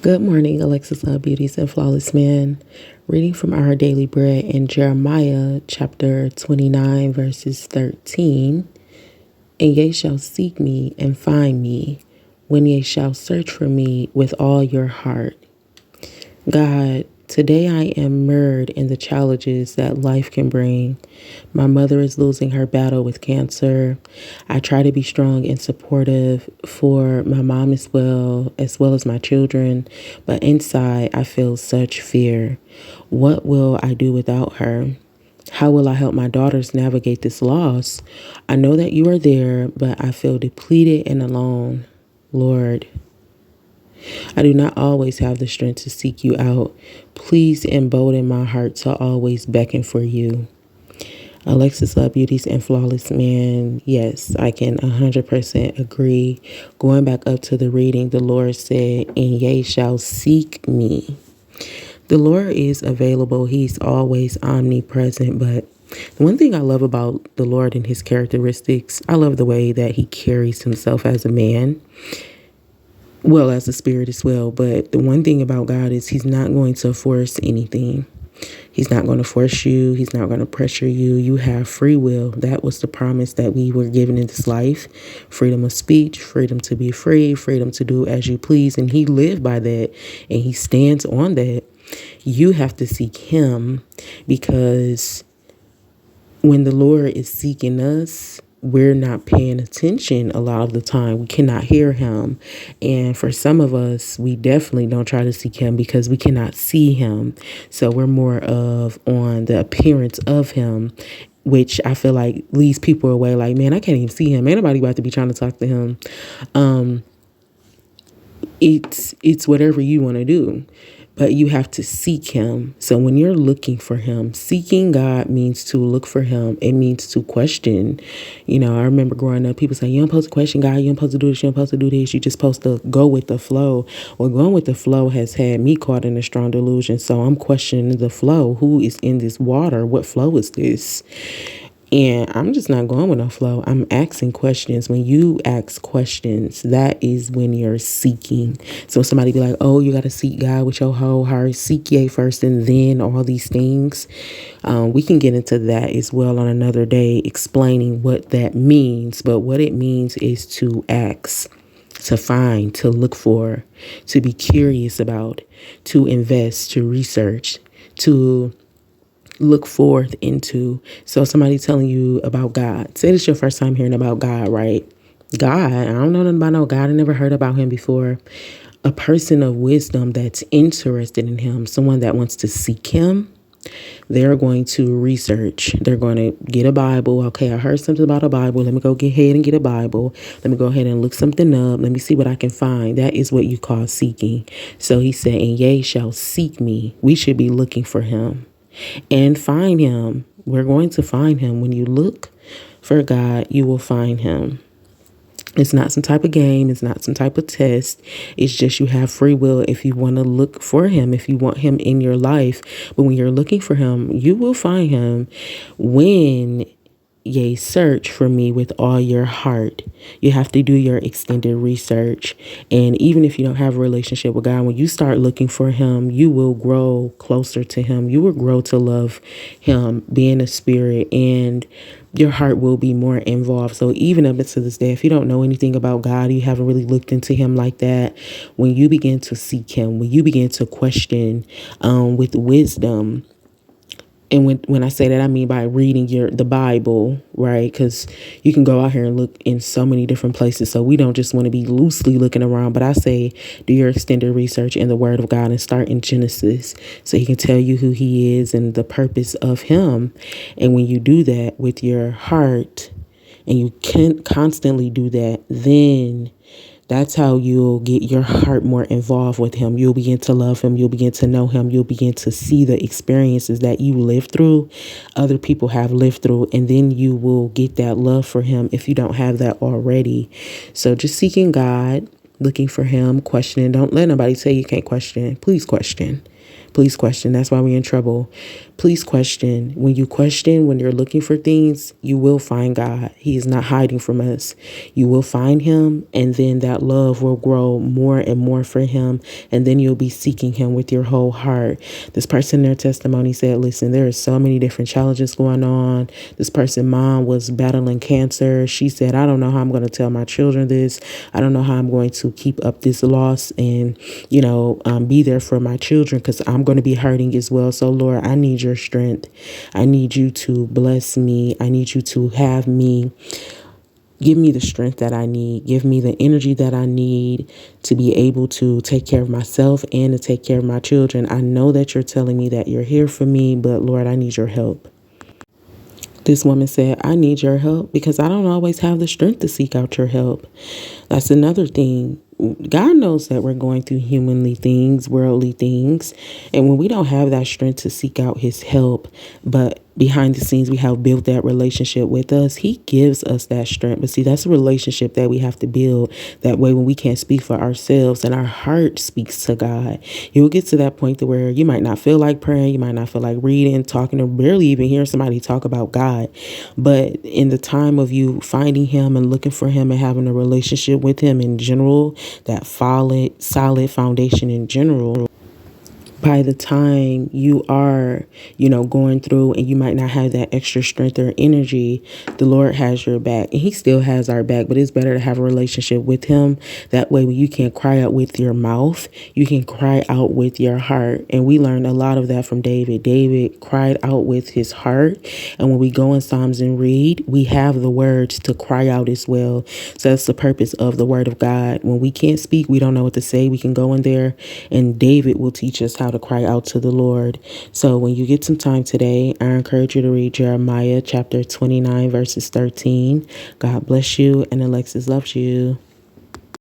Good morning, Alexis Love Beauties and Flawless Man. Reading from Our Daily Bread in Jeremiah chapter 29, verses 13. And ye shall seek me and find me, when ye shall search for me with all your heart. God, today I am mired in the challenges that life can bring. My mother is losing her battle with cancer. I try to be strong and supportive for my mom as well as my children, but inside I feel such fear. What will I do without her? How will I help my daughters navigate this loss? I know that you are there, but I feel depleted and alone. Lord, I do not always have the strength to seek you out. Please embolden my heart to always beckon for you. Alexis Love Beauties and Flawless Man. Yes, I can 100% agree. Going back up to the reading, the Lord said, and ye shall seek me. The Lord is available. He's always omnipresent. But the one thing I love about the Lord and his characteristics, I love the way that he carries himself as a man. Well, as a spirit as well. But the one thing about God is he's not going to force anything. He's not going to force you. He's not going to pressure you. You have free will. That was the promise that we were given in this life. Freedom of speech, freedom to be free, freedom to do as you please. And he lived by that and he stands on that. You have to seek him, because when the Lord is seeking us, we're not paying attention a lot of the time. We cannot hear him. And for some of us, we definitely don't try to seek him because we cannot see him. So we're more of on the appearance of him, which I feel like leads people away. Like, man, I can't even see him. Ain't nobody about to be trying to talk to him. It's whatever you want to do, but you have to seek him. So when you're looking for him, seeking God means to look for him. It means to question. I remember growing up, people say, you don't supposed to question God. You don't supposed to do this. You don't supposed to do this. You're just supposed to go with the flow. Well, going with the flow has had me caught in a strong delusion. So I'm questioning the flow. Who is in this water? What flow is this? And I'm just not going with no flow. I'm asking questions. When you ask questions, that is when you're seeking. So somebody be like, oh, you got to seek God with your whole heart. Seek ye first and then all these things. We can get into that as well on another day, explaining what that means. But what it means is to ask, to find, to look for, to be curious about, to invest, to research, to look forth into. So somebody telling you about God, say this your first time hearing about God, right? God, I don't know nothing about no God. I never heard about him before. A person of wisdom that's interested in him, someone that wants to seek him, they're going to research. They're going to get a Bible. Okay, I heard something about a Bible. Let me go ahead and get a Bible. Let me go ahead and look something up. Let me see what I can find. That is what you call seeking. So he said, and ye shall seek me. We should be looking for him and find him. We're going to find him. When you look for God, you will find him. It's not some type of game. It's not some type of test. It's just you have free will if you want to look for him, if you want him in your life. But when you're looking for him, you will find him when ye search for me with all your heart. You have to do your extended research. And even if you don't have a relationship with God, when you start looking for him, you will grow closer to him. You will grow to love him, being a spirit, and your heart will be more involved. So even up to this day, if you don't know anything about God, you haven't really looked into him like that, when you begin to seek him, when you begin to question with wisdom, and when I say that, I mean by reading the Bible, right? Because you can go out here and look in so many different places. So we don't just want to be loosely looking around. But I say do your extended research in the Word of God and start in Genesis, so he can tell you who he is and the purpose of him. And when you do that with your heart, and you can constantly do that, then that's how you'll get your heart more involved with him. You'll begin to love him. You'll begin to know him. You'll begin to see the experiences that you lived through, other people have lived through, and then you will get that love for him if you don't have that already. So just seeking God, looking for him, questioning. Don't let nobody say you can't question. Please question. Please question. That's why we're in trouble. Please question. When you're looking for things, you will find God. He is not hiding from us. You will find him, and then that love will grow more and more for him, and then you'll be seeking him with your whole heart. This person in their testimony said, listen, there are so many different challenges going on. This person's mom was battling cancer. She said, I don't know how I'm going to tell my children this. I don't know how I'm going to keep up this loss and, be there for my children, because I'm going to be hurting as well. So Lord, I need your strength. I need you to bless me. I need you to have me. Give me the strength that I need. Give me the energy that I need to be able to take care of myself and to take care of my children. I know that you're telling me that you're here for me, but Lord, I need your help. This woman said, I need your help because I don't always have the strength to seek out your help. That's another thing. God knows that we're going through humanly things, worldly things. And when we don't have that strength to seek out his help, but behind the scenes we have built that relationship with us, he gives us that strength. But see, that's a relationship that we have to build. That way, when we can't speak for ourselves and our heart speaks to God, you'll get to that point to where you might not feel like praying, you might not feel like reading, talking, or barely even hearing somebody talk about God. But in the time of you finding him and looking for him and having a relationship with him in general, that solid foundation in general, by the time you are, going through and you might not have that extra strength or energy, the Lord has your back, and he still has our back, but it's better to have a relationship with him. That way, when you can't cry out with your mouth, you can cry out with your heart. And we learned a lot of that from David. David cried out with his heart. And when we go in Psalms and read, we have the words to cry out as well. So that's the purpose of the word of God. When we can't speak, we don't know what to say, we can go in there and David will teach us how to cry out to the Lord. So when you get some time today, I encourage you to read Jeremiah chapter 29, verses 13. God bless you, and Alexis loves you.